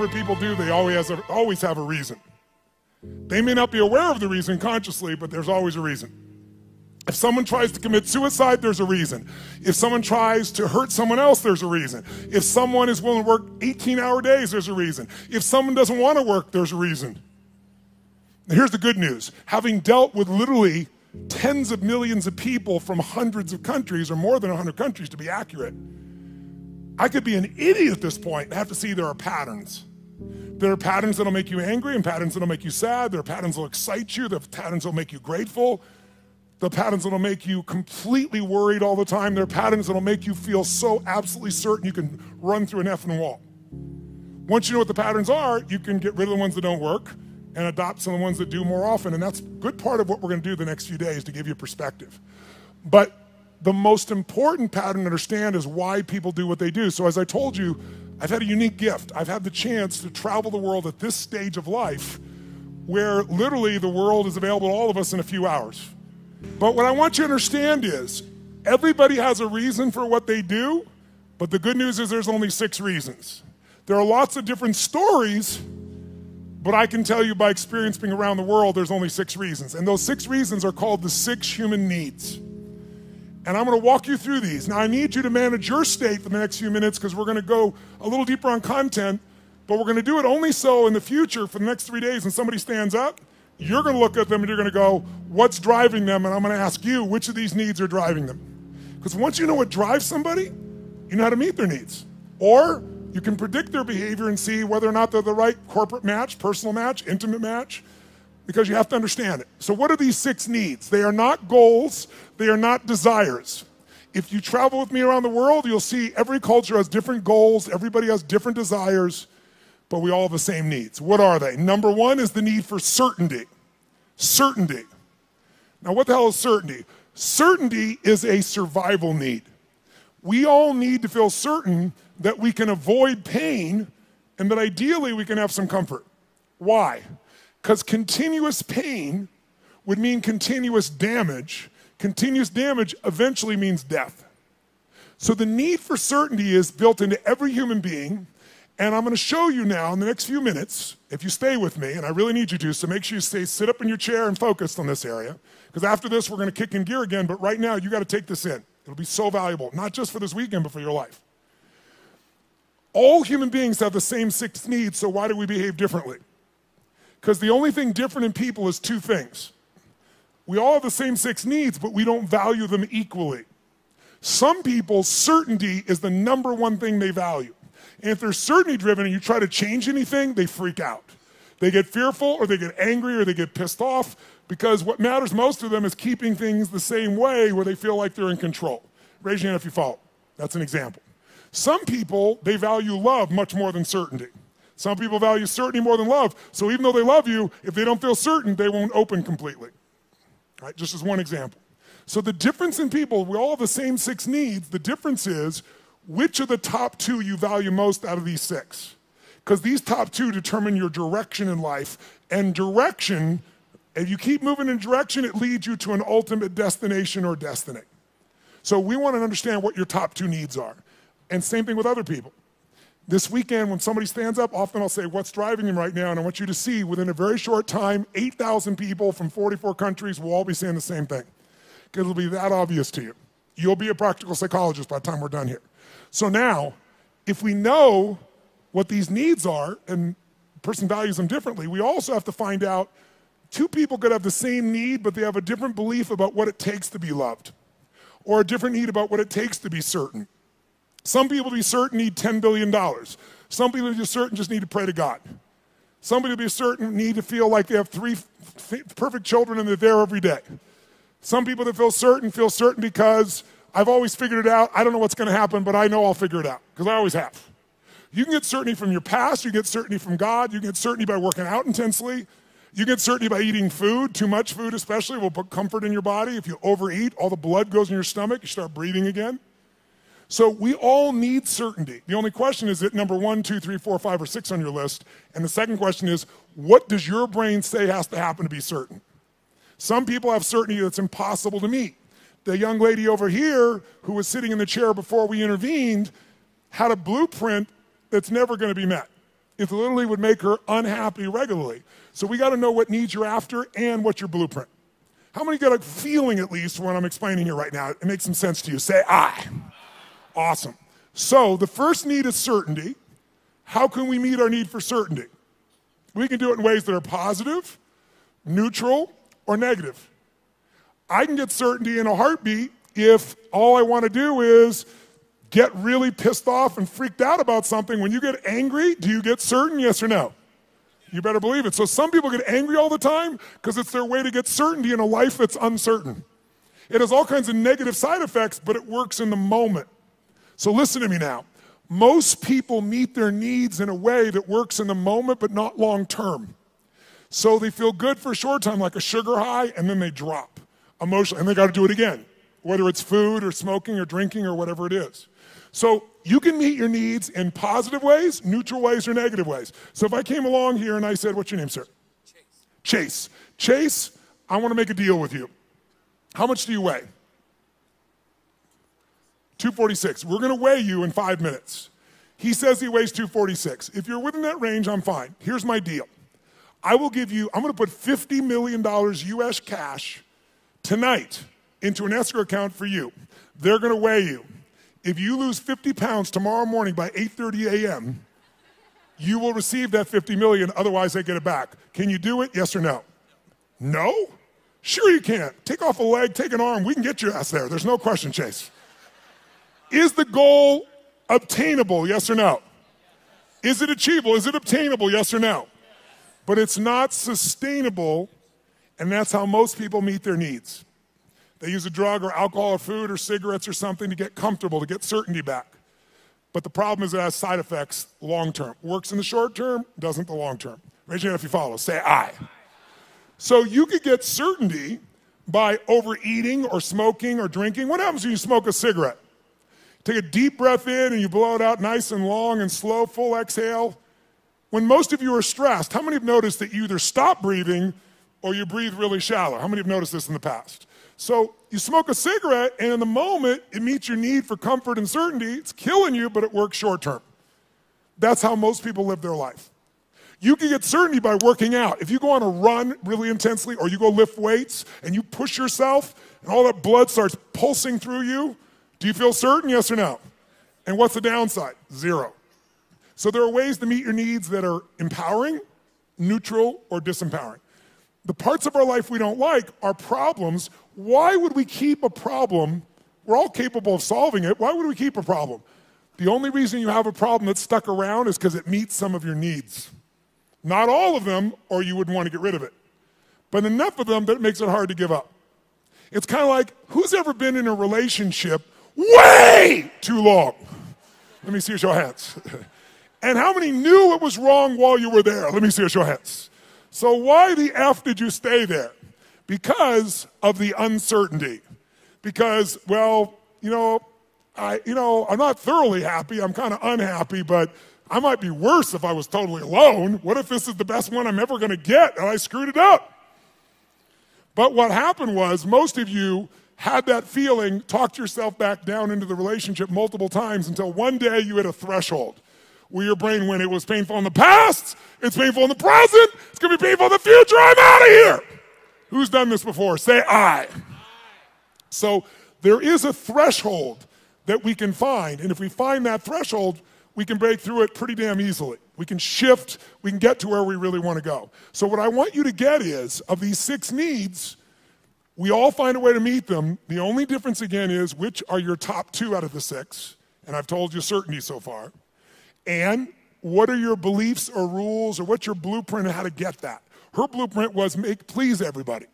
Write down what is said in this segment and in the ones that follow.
whatever people do, they always have a reason. They may not be aware of the reason consciously, but there's always a reason. If someone tries to commit suicide, there's a reason. If someone tries to hurt someone else, there's a reason. If someone is willing to work 18-hour days, there's a reason. If someone doesn't want to work, there's a reason. Now, here's the good news. Having dealt with literally tens of millions of people from hundreds of countries, or more than 100 countries to be accurate, I could be an idiot at this point and have to see there are patterns. There are patterns that'll make you angry and patterns that'll make you sad. There are patterns that'll excite you. There are patterns that'll make you grateful. The patterns that'll make you completely worried all the time. There are patterns that'll make you feel so absolutely certain you can run through an effing wall. Once you know what the patterns are, you can get rid of the ones that don't work and adopt some of the ones that do more often. And that's a good part of what we're gonna do the next few days to give you perspective. But the most important pattern to understand is why people do what they do. So as I told you, I've had a unique gift. I've had the chance to travel the world at this stage of life where literally the world is available to all of us in a few hours. But what I want you to understand is everybody has a reason for what they do, but the good news is there's only 6 reasons. There are lots of different stories, but I can tell you by experience being around the world, there's only 6 reasons. And those 6 reasons are called the 6 human needs. And I'm gonna walk you through these. Now I need you to manage your state for the next few minutes because we're gonna go a little deeper on content, but we're gonna do it only so in the future for the next 3 days when somebody stands up, you're gonna look at them and you're gonna go, what's driving them? And I'm gonna ask you, which of these needs are driving them? Because once you know what drives somebody, you know how to meet their needs. Or you can predict their behavior and see whether or not they're the right corporate match, personal match, intimate match, because you have to understand it. So what are these 6 needs? They are not goals, they are not desires. If you travel with me around the world, you'll see every culture has different goals, everybody has different desires, but we all have the same needs. What are they? Number 1 is the need for certainty. Certainty. Now what the hell is certainty? Certainty is a survival need. We all need to feel certain that we can avoid pain and that ideally we can have some comfort. Why? Because continuous pain would mean continuous damage. Continuous damage eventually means death. So the need for certainty is built into every human being. And I'm gonna show you now in the next few minutes, if you stay with me, and I really need you to, so make sure you sit up in your chair and focused on this area. Because after this, we're gonna kick in gear again, but right now, you gotta take this in. It'll be so valuable, not just for this weekend, but for your life. All human beings have the same 6 needs, so why do we behave differently? Because the only thing different in people is 2 things. We all have the same 6 needs, but we don't value them equally. Some people, certainty is the number 1 thing they value. And if they're certainty driven and you try to change anything, they freak out. They get fearful or they get angry or they get pissed off because what matters most to them is keeping things the same way where they feel like they're in control. Raise your hand if you follow. That's an example. Some people, they value love much more than certainty. Some people value certainty more than love. So even though they love you, if they don't feel certain, they won't open completely. Right? Just as one example. So the difference in people, we all have the same 6 needs. The difference is which of the top 2 you value most out of these 6. Because these top 2 determine your direction in life. And direction, if you keep moving in direction, it leads you to an ultimate destination or destiny. So we want to understand what your top 2 needs are. And same thing with other people. This weekend, when somebody stands up, often I'll say, what's driving them right now? And I want you to see, within a very short time, 8,000 people from 44 countries will all be saying the same thing. Because it'll be that obvious to you. You'll be a practical psychologist by the time we're done here. So now, if we know what these needs are, and a person values them differently, we also have to find out 2 people could have the same need, but they have a different belief about what it takes to be loved. Or a different need about what it takes to be certain. Some people to be certain need $10 billion. Some people to be certain just need to pray to God. Some people to be certain need to feel like they have 3 perfect children and they're there every day. Some people that feel certain because I've always figured it out. I don't know what's going to happen, but I know I'll figure it out because I always have. You can get certainty from your past. You get certainty from God. You get certainty by working out intensely. You get certainty by eating food. Too much food especially will put comfort in your body. If you overeat, all the blood goes in your stomach. You start breathing again. So we all need certainty. The only question is it number 1, 2, 3, 4, 5, or 6 on your list? And the second question is, what does your brain say has to happen to be certain? Some people have certainty that's impossible to meet. The young lady over here who was sitting in the chair before we intervened had a blueprint that's never going to be met. it literally would make her unhappy regularly. So we got to know what needs you're after and what's your blueprint. How many got a feeling, at least, what I'm explaining here right now? It makes some sense to you. Say, I. Awesome. So the first need is certainty. How can we meet our need for certainty? We can do it in ways that are positive, neutral, or negative. I can get certainty in a heartbeat if all I want to do is get really pissed off and freaked out about something. When you get angry, do you get certain, yes or no? You better believe it. So some people get angry all the time because it's their way to get certainty in a life that's uncertain. It has all kinds of negative side effects, but it works in the moment. So listen to me now. Most people meet their needs in a way that works in the moment, but not long term. So they feel good for a short time, like a sugar high, and then they drop emotionally, and they got to do it again, whether it's food or smoking or drinking or whatever it is. So you can meet your needs in positive ways, neutral ways, or negative ways. So if I came along here and I said, what's your name, sir? Chase. Chase, I want to make a deal with you. How much do you weigh? 246. We're going to weigh you in 5 minutes. He says he weighs 246. If you're within that range, I'm fine. Here's my deal. I will give you, I'm going to put $50 million US cash tonight into an escrow account for you. They're going to weigh you. If you lose 50 pounds tomorrow morning by 8:30 a.m., you will receive that 50 million, otherwise they get it back. Can you do it, yes or no? No? Sure you can. Take off a leg, take an arm, we can get your ass there. There's no question, Chase. Is the goal obtainable, yes or no? Is it achievable? Is it obtainable, yes or no? But it's not sustainable, and that's how most people meet their needs. They use a drug or alcohol or food or cigarettes or something to get comfortable, to get certainty back. But the problem is it has side effects long term. Works in the short term, doesn't the long term. Raise your hand if you follow. Say I. So you could get certainty by overeating or smoking or drinking. What happens when you smoke a cigarette? Take a deep breath in and you blow it out nice and long and slow, full exhale. When most of you are stressed, how many have noticed that you either stop breathing or you breathe really shallow? How many have noticed this in the past? So you smoke a cigarette, and in the moment, it meets your need for comfort and certainty. It's killing you, but it works short term. That's how most people live their life. You can get certainty by working out. If you go on a run really intensely, or you go lift weights, and you push yourself, and all that blood starts pulsing through you, do you feel certain, yes or no? And what's the downside? Zero. So there are ways to meet your needs that are empowering, neutral, or disempowering. The parts of our life we don't like are problems. Why would we keep a problem? We're all capable of solving it. Why would we keep a problem? The only reason you have a problem that's stuck around is because it meets some of your needs. Not all of them, or you wouldn't want to get rid of it. But enough of them that it makes it hard to give up. It's kind of like, who's ever been in a relationship way too long? Let me see your show of hands. And how many knew it was wrong while you were there? Let me see your show of hands. So why the F did you stay there? Because of the uncertainty. Because, well, I'm not thoroughly happy. I'm kind of unhappy, but I might be worse if I was totally alone. What if this is the best one I'm ever going to get and I screwed it up? But what happened was most of you had that feeling, talked yourself back down into the relationship multiple times until one day you hit a threshold where your brain went, it was painful in the past, it's painful in the present, it's going to be painful in the future, I'm out of here. Who's done this before? Say I. So there is a threshold that we can find, and if we find that threshold, we can break through it pretty damn easily. We can shift, we can get to where we really want to go. So what I want you to get is, of these 6 needs, we all find a way to meet them. The only difference again is which are your top 2 out of the 6, and I've told you certainty so far. And what are your beliefs or rules, or what's your blueprint on how to get that? Her blueprint was please everybody,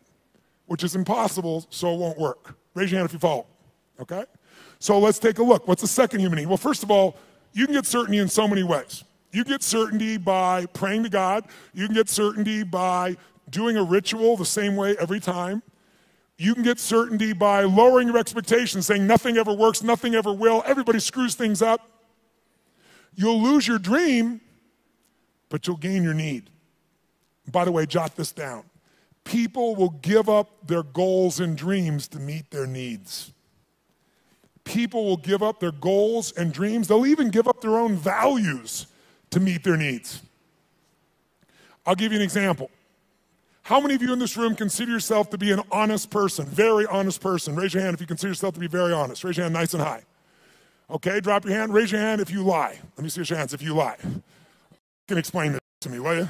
which is impossible, so it won't work. Raise your hand if you follow, okay? So let's take a look. What's the second human need? Well, first of all, you can get certainty in so many ways. You get certainty by praying to God. You can get certainty by doing a ritual the same way every time. You can get certainty by lowering your expectations, saying nothing ever works, nothing ever will, everybody screws things up. You'll lose your dream, but you'll gain your need. By the way, jot this down. People will give up their goals and dreams to meet their needs. People will give up their goals and dreams. They'll even give up their own values to meet their needs. I'll give you an example. How many of you in this room consider yourself to be an honest person, very honest person? Raise your hand if you consider yourself to be very honest. Raise your hand nice and high. Okay, drop your hand. Raise your hand if you lie. Let me see your hands if you lie. You can explain this to me, will you?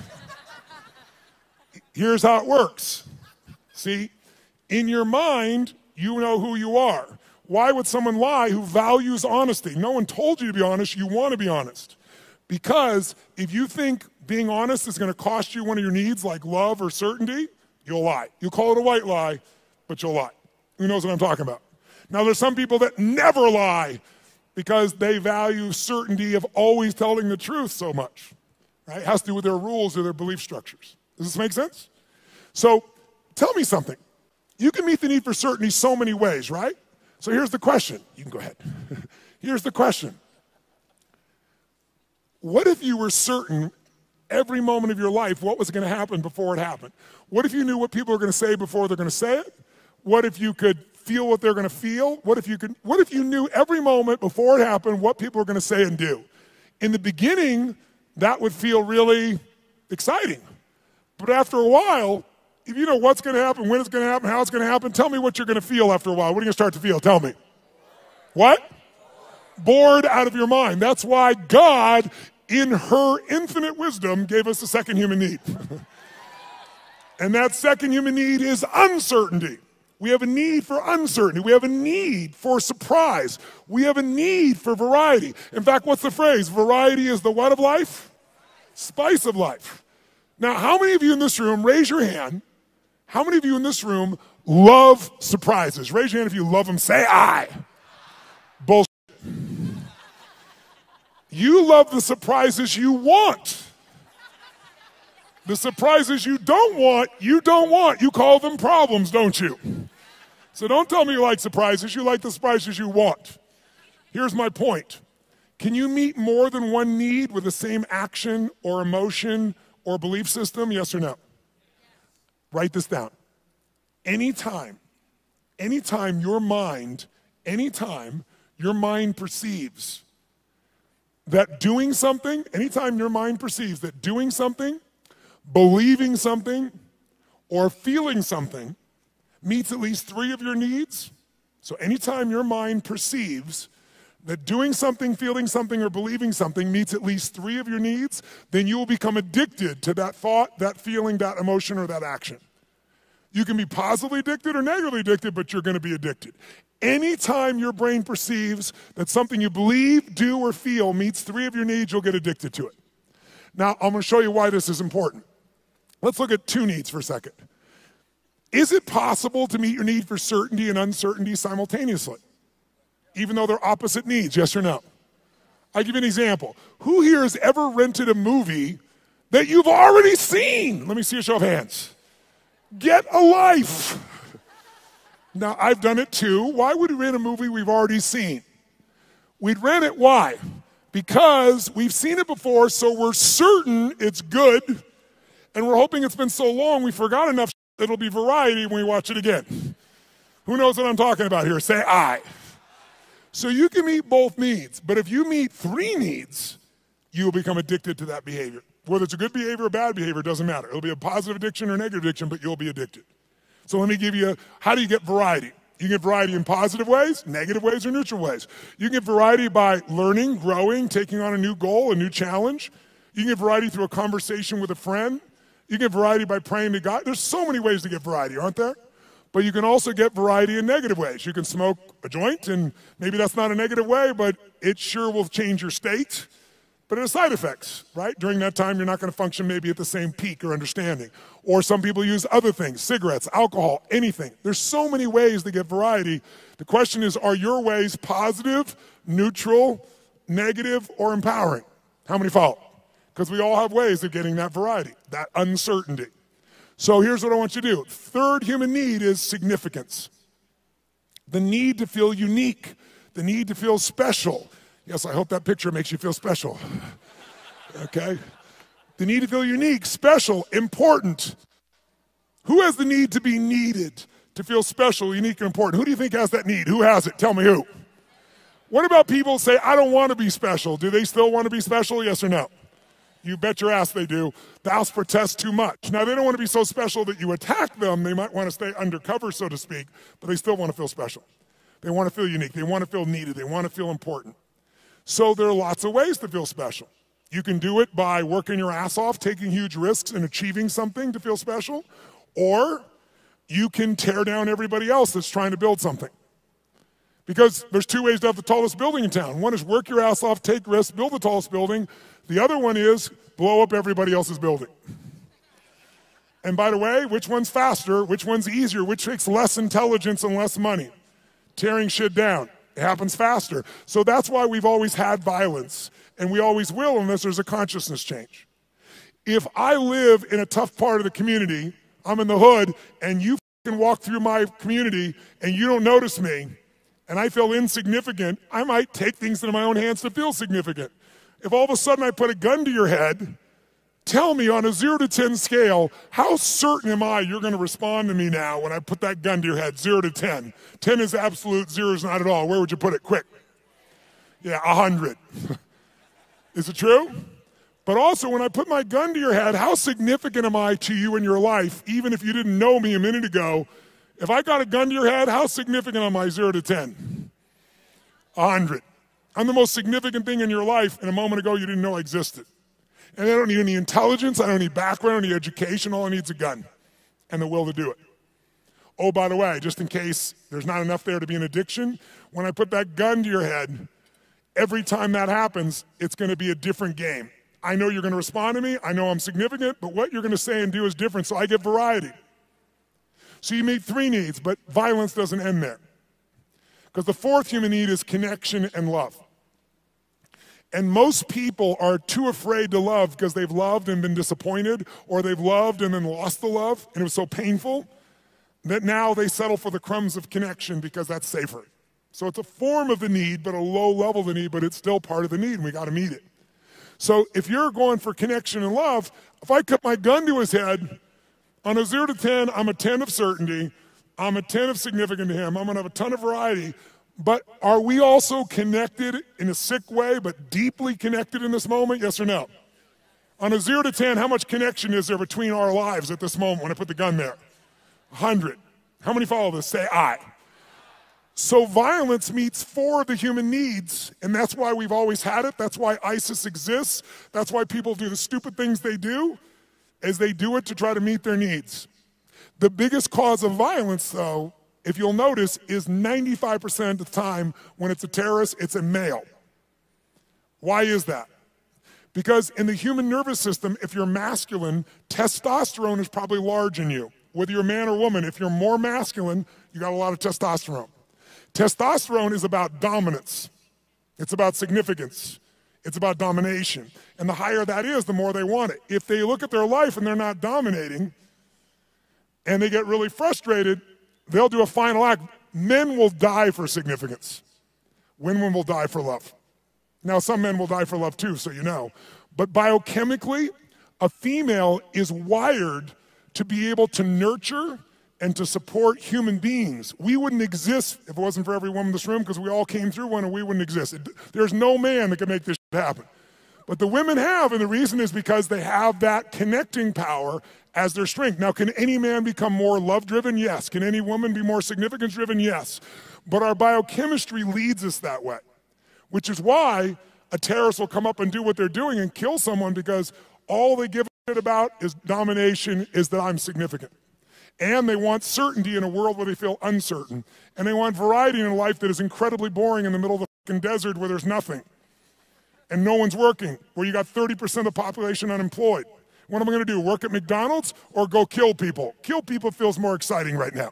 Here's how it works. See, in your mind, you know who you are. Why would someone lie who values honesty? No one told you to be honest. You want to be honest. Because if you think being honest is going to cost you one of your needs like love or certainty, you'll lie. You'll call it a white lie, but you'll lie. Who knows what I'm talking about? Now, there's some people that never lie because they value certainty of always telling the truth so much. Right? It has to do with their rules or their belief structures. Does this make sense? So tell me something. You can meet the need for certainty so many ways, right? So here's the question. You can go ahead. Here's the question. What if you were certain every moment of your life what was going to happen before it happened? What if you knew what people are going to say before they're going to say it? What if you could feel what they're going to feel? What if you knew every moment before it happened what people are going to say and do? In the beginning, that would feel really exciting. But after a while, if you know what's going to happen, when it's going to happen, how it's going to happen, tell me what you're going to feel after a while. What are you going to start to feel? Tell me. What? Bored out of your mind. That's why God, in her infinite wisdom, gave us a second human need. And that second human need is uncertainty. We have a need for uncertainty. We have a need for surprise. We have a need for variety. In fact, what's the phrase? Variety is the what of life? Spice of life. Now, how many of you in this room, raise your hand, how many of you in this room love surprises? Raise your hand if you love them. Say I. Bullshit. You love the surprises you want. The surprises you don't want, you don't want. You call them problems, don't you? So don't tell me you like surprises. You like the surprises you want. Here's my point. Can you meet more than one need with the same action or emotion or belief system? Yes or no? Write this down. Anytime your mind perceives that doing something, anytime your mind perceives that doing something, believing something, or feeling something meets at least 3 of your needs, so anytime your mind perceives that doing something, feeling something, or believing something meets at least 3 of your needs, then you will become addicted to that thought, that feeling, that emotion, or that action. You can be positively addicted or negatively addicted, but you're going to be addicted. Anytime your brain perceives that something you believe, do, or feel meets 3 of your needs, you'll get addicted to it. Now, I'm going to show you why this is important. Let's look at 2 needs for a second. Is it possible to meet your need for certainty and uncertainty simultaneously, even though they're opposite needs, yes or no? I'll give you an example. Who here has ever rented a movie that you've already seen? Let me see a show of hands. Get a life. Now, I've done it too. Why would we rent a movie we've already seen? We'd rent it, why? Because we've seen it before, so we're certain it's good, and we're hoping it's been so long we forgot enough that it'll be variety when we watch it again. Who knows what I'm talking about here? Say I. So you can meet both needs, but if you meet 3 needs, you will become addicted to that behavior. Whether it's a good behavior or bad behavior, doesn't matter. It'll be a positive addiction or negative addiction, but you'll be addicted. So let me give you, how do you get variety? You can get variety in positive ways, negative ways, or neutral ways. You can get variety by learning, growing, taking on a new goal, a new challenge. You can get variety through a conversation with a friend. You can get variety by praying to God. There's so many ways to get variety, aren't there? But you can also get variety in negative ways. You can smoke a joint, and maybe that's not a negative way, but it sure will change your state. But it has side effects, right? During that time, you're not going to function maybe at the same peak or understanding. Or some people use other things, cigarettes, alcohol, anything. There's so many ways to get variety. The question is, are your ways positive, neutral, negative, or empowering? How many follow? Because we all have ways of getting that variety, that uncertainty. So here's what I want you to do. 3rd human need is significance. The need to feel unique, the need to feel special. Yes, I hope that picture makes you feel special. Okay? The need to feel unique, special, important. Who has the need to be needed, to feel special, unique, and important? Who do you think has that need? Who has it? Tell me who. What about people who say, I don't want to be special? Do they still want to be special? Yes or no? You bet your ass they do. The house protests too much. Now, they don't want to be so special that you attack them. They might want to stay undercover, so to speak, but they still want to feel special. They want to feel unique. They want to feel needed. They want to feel important. So there are lots of ways to feel special. You can do it by working your ass off, taking huge risks and achieving something to feel special, or you can tear down everybody else that's trying to build something. Because there's two ways to have the tallest building in town. One is work your ass off, take risks, build the tallest building. The other one is blow up everybody else's building. And by the way, which one's faster? Which one's easier? Which takes less intelligence and less money? Tearing shit down. It happens faster. So that's why we've always had violence, and we always will unless there's a consciousness change. If I live in a tough part of the community, I'm in the hood, and you can walk through my community and you don't notice me, and I feel insignificant, I might take things into my own hands to feel significant. If all of a sudden I put a gun to your head, tell me on a 0 to 10 scale, how certain am I you're going to respond to me now when I put that gun to your head, 0 to 10? 10 is absolute, 0 is not at all. Where would you put it? Quick. Yeah, 100. Is it true? But also, when I put my gun to your head, how significant am I to you in your life, even if you didn't know me a minute ago? If I got a gun to your head, how significant am I, 0 to 10? 100. I'm the most significant thing in your life, and a moment ago you didn't know I existed. And I don't need any intelligence, I don't need background, I don't need education, all I need is a gun and the will to do it. Oh, by the way, just in case there's not enough there to be an addiction, when I put that gun to your head, every time that happens, it's going to be a different game. I know you're going to respond to me, I know I'm significant, but what you're going to say and do is different, so I get variety. So you meet 3 needs, but violence doesn't end there. Because the 4th human need is connection and love. And most people are too afraid to love because they've loved and been disappointed, or they've loved and then lost the love, and it was so painful that now they settle for the crumbs of connection because that's safer. So it's a form of the need, but a low level of the need, but it's still part of the need, and we got to meet it. So if you're going for connection and love, if I cut my gun to his head, on a 0 to 10, I'm a 10 of certainty, I'm a 10 of significant to him, I'm going to have a ton of variety. But are we also connected in a sick way, but deeply connected in this moment? Yes or no? On a 0 to 10, how much connection is there between our lives at this moment when I put the gun there? 100. How many follow this? Say I. So violence meets 4 of the human needs, and that's why we've always had it. That's why ISIS exists. That's why people do the stupid things they do, is they do it to try to meet their needs. The biggest cause of violence, though, if you'll notice, is 95% of the time when it's a terrorist, it's a male. Why is that? Because in the human nervous system, if you're masculine, testosterone is probably large in you. Whether you're a man or woman, if you're more masculine, you got a lot of testosterone. Testosterone is about dominance. It's about significance. It's about domination. And the higher that is, the more they want it. If they look at their life and they're not dominating, and they get really frustrated, they'll do a final act. Men will die for significance. Women will die for love. Now, some men will die for love too, so you know. But biochemically, a female is wired to be able to nurture and to support human beings. We wouldn't exist if it wasn't for every woman in this room, because we all came through one and we wouldn't exist. There's no man that can make this shit happen. But the women have, and the reason is because they have that connecting power as their strength. Now, can any man become more love-driven? Yes. Can any woman be more significance-driven? Yes. But our biochemistry leads us that way, which is why a terrorist will come up and do what they're doing and kill someone, because all they give a shit about is domination, is that I'm significant. And they want certainty in a world where they feel uncertain. And they want variety in a life that is incredibly boring in the middle of the fucking desert where there's nothing. And no one's working, where you got 30% of the population unemployed. What am I going to do, work at McDonald's or go kill people? Kill people feels more exciting right now.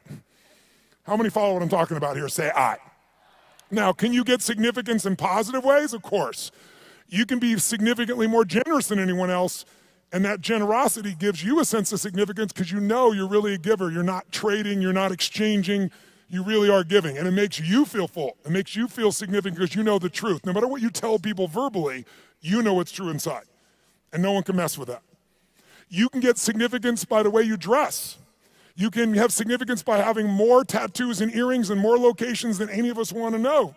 How many follow what I'm talking about here? Say I. Now, can you get significance in positive ways? Of course. You can be significantly more generous than anyone else, and that generosity gives you a sense of significance because you know you're really a giver. You're not trading, you're not exchanging, you really are giving. And it makes you feel full. It makes you feel significant because you know the truth. No matter what you tell people verbally, you know what's true inside. And no one can mess with that. You can get significance by the way you dress. You can have significance by having more tattoos and earrings in more locations than any of us want to know.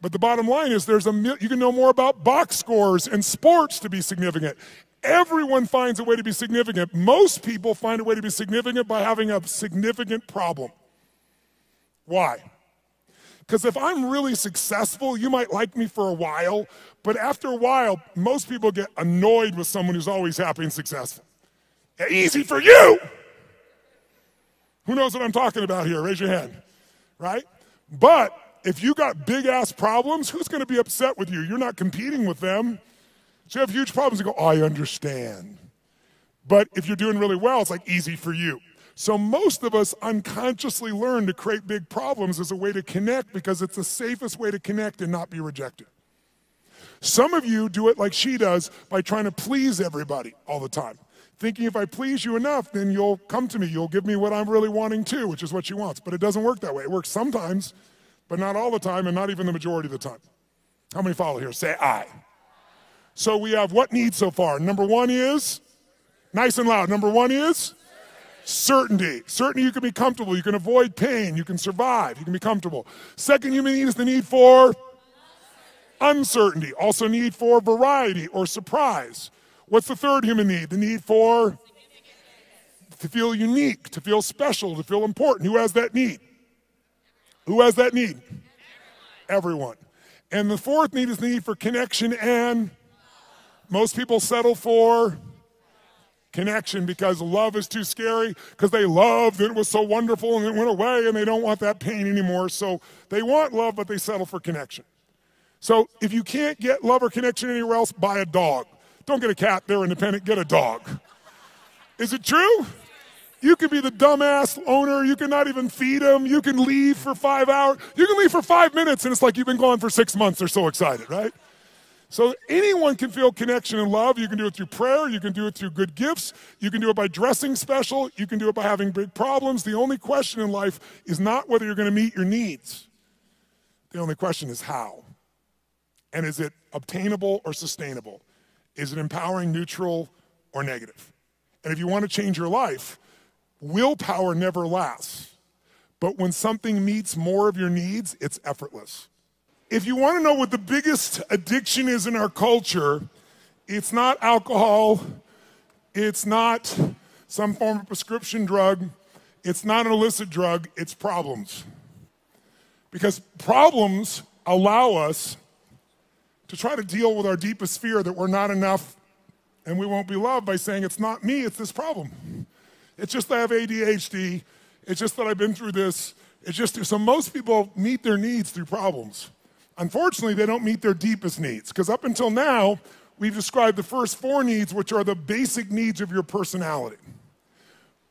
But the bottom line is you can know more about box scores and sports to be significant. Everyone finds a way to be significant. Most people find a way to be significant by having a significant problem. Why? Because if I'm really successful, you might like me for a while, but after a while, most people get annoyed with someone who's always happy and successful. Easy for you! Who knows what I'm talking about here? Raise your hand, right? But if you got big-ass problems, who's going to be upset with you? You're not competing with them. So you have huge problems, you go, I understand. But if you're doing really well, it's like easy for you. So most of us unconsciously learn to create big problems as a way to connect because it's the safest way to connect and not be rejected. Some of you do it like she does by trying to please everybody all the time. Thinking if I please you enough, then you'll come to me. You'll give me what I'm really wanting too, which is what she wants. But it doesn't work that way. It works sometimes, but not all the time and not even the majority of the time. How many follow here? Say I. So we have what needs so far? Number one is, nice and loud, number one is certainty. Certainty you can be comfortable. You can avoid pain. You can survive. You can be comfortable. Second human need is the need for uncertainty. Also need for variety or surprise. What's the third human need? The need for to feel unique, to feel special, to feel important. Who has that need? Who has that need? Everyone. And the fourth need is the need for connection, and most people settle for connection because love is too scary, because they loved and it was so wonderful and it went away and they don't want that pain anymore. So they want love, but they settle for connection. So if you can't get love or connection anywhere else, buy a dog. Don't get a cat, they're independent, get a dog. Is it true? You can be the dumbass owner, you can not even feed them, you can leave for 5 hours, you can leave for 5 minutes and it's like you've been gone for 6 months, they're so excited, right? So anyone can feel connection and love. You can do it through prayer, you can do it through good gifts, you can do it by dressing special, you can do it by having big problems. The only question in life is not whether you're gonna meet your needs. The only question is how. And is it obtainable or sustainable? Is it empowering, neutral, or negative? And if you want to change your life, willpower never lasts. But when something meets more of your needs, it's effortless. If you want to know what the biggest addiction is in our culture, it's not alcohol, it's not some form of prescription drug, it's not an illicit drug, it's problems. Because problems allow us to try to deal with our deepest fear that we're not enough and we won't be loved by saying, it's not me, it's this problem. It's just that I have ADHD. It's just that I've been through this. It's just, so most people meet their needs through problems. Unfortunately, they don't meet their deepest needs, because up until now, we've described the first 4 needs, which are the basic needs of your personality.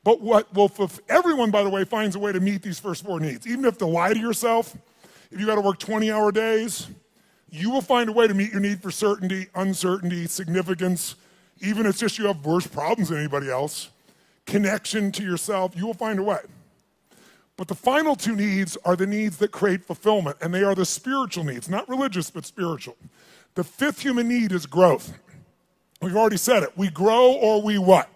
But if everyone, by the way, finds a way to meet these first 4 needs, even if to lie to yourself, if you got to work 20-hour days, you will find a way to meet your need for certainty, uncertainty, significance, even if it's just you have worse problems than anybody else, connection to yourself, you will find a way. But the final 2 needs are the needs that create fulfillment, and they are the spiritual needs, not religious, but spiritual. The 5th human need is growth. We've already said it. We grow or we what?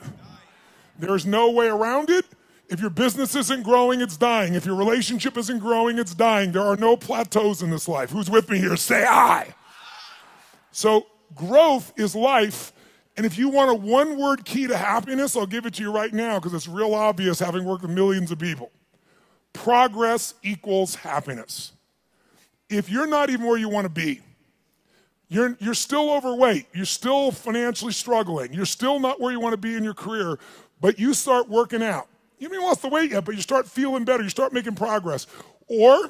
There's no way around it. If your business isn't growing, it's dying. If your relationship isn't growing, it's dying. There are no plateaus in this life. Who's with me here? Say I. So growth is life. And if you want a one-word key to happiness, I'll give it to you right now because it's real obvious having worked with millions of people. Progress equals happiness. If you're not even where you want to be, you're still overweight, you're still financially struggling, you're still not where you want to be in your career, but you start working out. You haven't even lost the weight yet, but you start feeling better, you start making progress. Or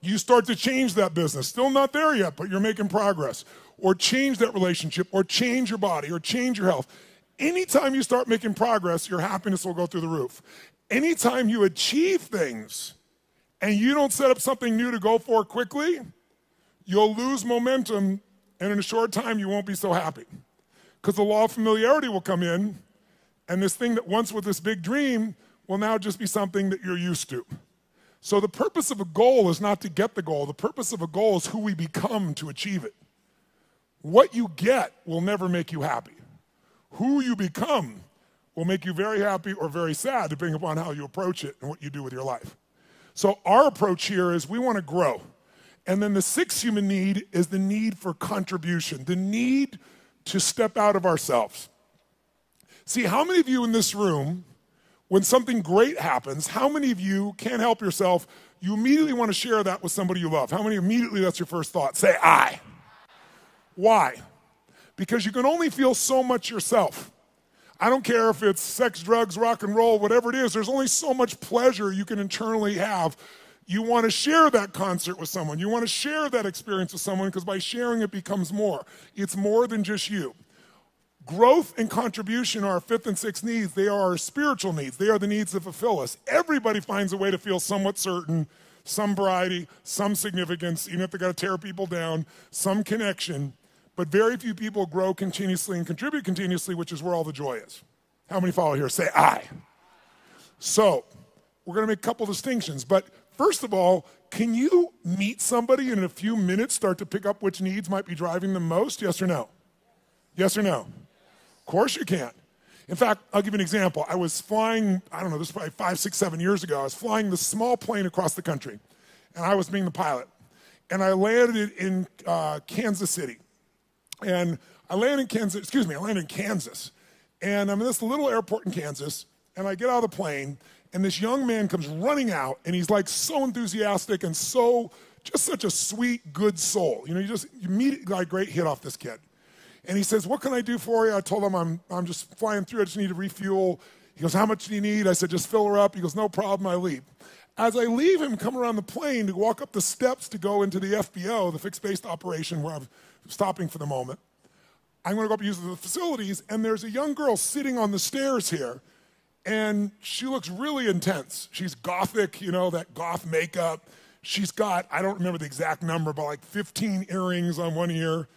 you start to change that business. Still not there yet, but you're making progress. Or change that relationship, or change your body, or change your health. Anytime you start making progress, your happiness will go through the roof. Anytime you achieve things and you don't set up something new to go for quickly, you'll lose momentum, and in a short time you won't be so happy. Because the law of familiarity will come in, and this thing that once was this big dream will now just be something that you're used to. So the purpose of a goal is not to get the goal. The purpose of a goal is who we become to achieve it. What you get will never make you happy. Who you become will make you very happy or very sad, depending upon how you approach it and what you do with your life. So our approach here is we want to grow. And then the sixth human need is the need for contribution, the need to step out of ourselves. See, how many of you in this room, when something great happens, how many of you can't help yourself, you immediately want to share that with somebody you love? How many immediately that's your first thought? Say, I. Why? Because you can only feel so much yourself. I don't care if it's sex, drugs, rock and roll, whatever it is, there's only so much pleasure you can internally have. You want to share that concert with someone. You want to share that experience with someone because by sharing it becomes more. It's more than just you. Growth and contribution are our fifth and sixth needs. They are our spiritual needs. They are the needs that fulfill us. Everybody finds a way to feel somewhat certain, some variety, some significance, even if they got to tear people down, some connection. But very few people grow continuously and contribute continuously, which is where all the joy is. How many follow here? Say I. So we're going to make a couple distinctions. But first of all, can you meet somebody and in a few minutes start to pick up which needs might be driving them most? Yes or no? Yes or no? Of course you can. In fact, I'll give you an example. I was flying, I don't know, this was probably 5, 6, 7 years ago. I was flying this small plane across the country, and I was being the pilot. And I landed in Kansas City. And I landed in Kansas. And I'm in this little airport in Kansas, and I get out of the plane, and this young man comes running out, and he's like so enthusiastic and so, just such a sweet, good soul. You know, you immediately got a great hit off this kid. And he says, what can I do for you? I told him I'm just flying through, I just need to refuel. He goes, how much do you need? I said, just fill her up. He goes, no problem, I leave. As I leave him, come around the plane to walk up the steps to go into the FBO, the fixed-based operation where I'm stopping for the moment. I'm going to go up and use the facilities, and there's a young girl sitting on the stairs here, and she looks really intense. She's gothic, you know, that goth makeup. She's got, I don't remember the exact number, but like 15 earrings on one ear,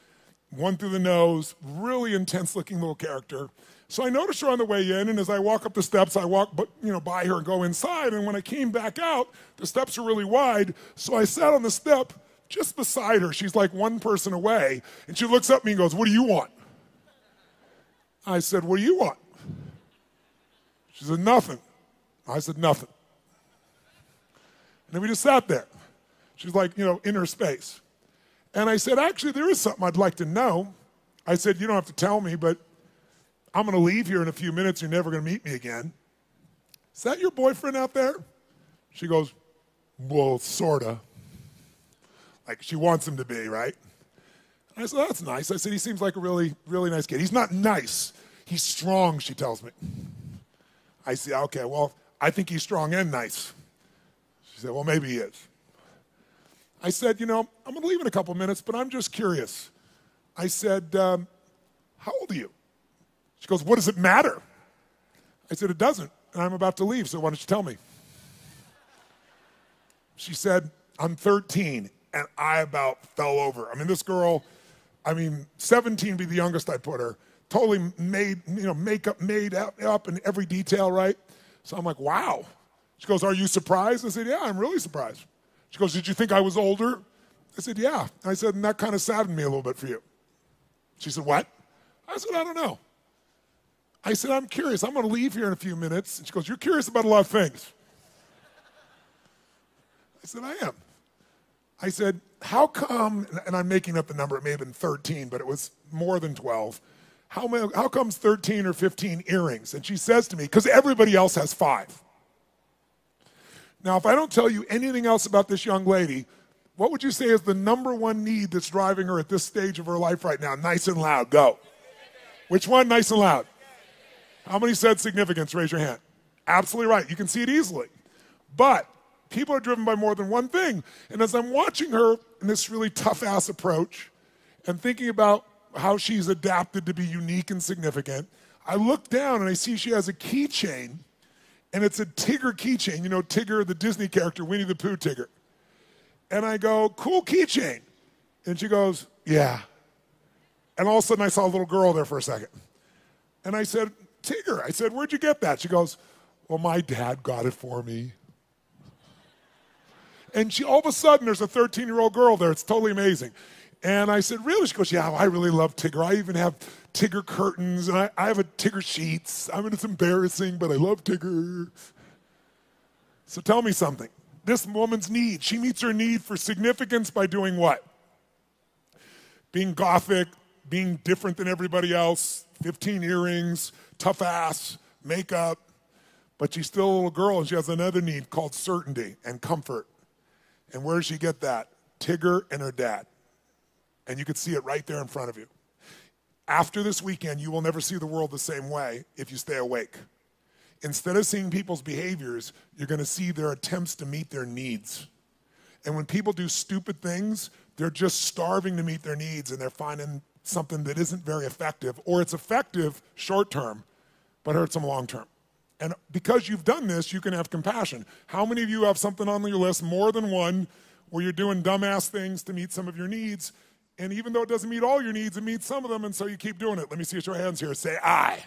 one through the nose, really intense-looking little character. So I noticed her on the way in, and as I walk up the steps, I walk by her and go inside, and when I came back out, the steps are really wide, so I sat on the step just beside her. She's like one person away, and she looks at me and goes, what do you want? I said, what do you want? She said, nothing. I said, nothing. And then we just sat there. She's like, you know, in her space. And I said, actually, there is something I'd like to know. I said, you don't have to tell me, but I'm going to leave here in a few minutes. You're never going to meet me again. Is that your boyfriend out there? She goes, well, sort of. Like she wants him to be, right? And I said, that's nice. I said, he seems like a really, really nice kid. He's not nice. He's strong, she tells me. I said, okay, well, I think he's strong and nice. She said, well, maybe he is. I said, you know, I'm going to leave in a couple minutes, but I'm just curious. I said, how old are you? She goes, what does it matter? I said, it doesn't, and I'm about to leave, so why don't you tell me? She said, I'm 13, and I about fell over. I mean, this girl, 17 would be the youngest I put her, totally made, you know, makeup made up in every detail, right? So I'm like, wow. She goes, are you surprised? I said, yeah, I'm really surprised. She goes, did you think I was older? I said, yeah. I said, and that kind of saddened me a little bit for you. She said, what? I said, I don't know. I said, I'm curious. I'm going to leave here in a few minutes. And she goes, you're curious about a lot of things. I said, I am. I said, how come, and I'm making up the number, it may have been 13, but it was more than 12. How comes 13 or 15 earrings? And she says to me, because everybody else has 5. Now, if I don't tell you anything else about this young lady, what would you say is the number one need that's driving her at this stage of her life right now? Nice and loud, go. Which one, nice and loud? How many said significance? Raise your hand. Absolutely right. You can see it easily. But people are driven by more than one thing. And as I'm watching her in this really tough-ass approach and thinking about how she's adapted to be unique and significant, I look down and I see she has a keychain, and it's a Tigger keychain. You know Tigger, the Disney character, Winnie the Pooh Tigger. And I go, cool keychain. And she goes, yeah. And all of a sudden I saw a little girl there for a second. And I said, Tigger, I said, where'd you get that? She goes, well, my dad got it for me. And all of a sudden, there's a 13-year-old girl there. It's totally amazing. And I said, really? She goes, yeah, I really love Tigger. I even have Tigger curtains, and I have a Tigger sheets. I mean, it's embarrassing, but I love Tigger. So tell me something. this woman's need. She meets her need for significance by doing what? Being gothic, being different than everybody else, 15 earrings, tough ass, makeup. But she's still a little girl, and she has another need called certainty and comfort. And where does she get that? Tigger and her dad. And you can see it right there in front of you. After this weekend, you will never see the world the same way if you stay awake. Instead of seeing people's behaviors, you're going to see their attempts to meet their needs. And when people do stupid things, they're just starving to meet their needs, and they're finding something that isn't very effective, or it's effective short term, but hurts them long term. And because you've done this, you can have compassion. How many of you have something on your list, more than one, where you're doing dumbass things to meet some of your needs, and even though it doesn't meet all your needs, it meets some of them, and so you keep doing it? Let me see your hands here. Say, I.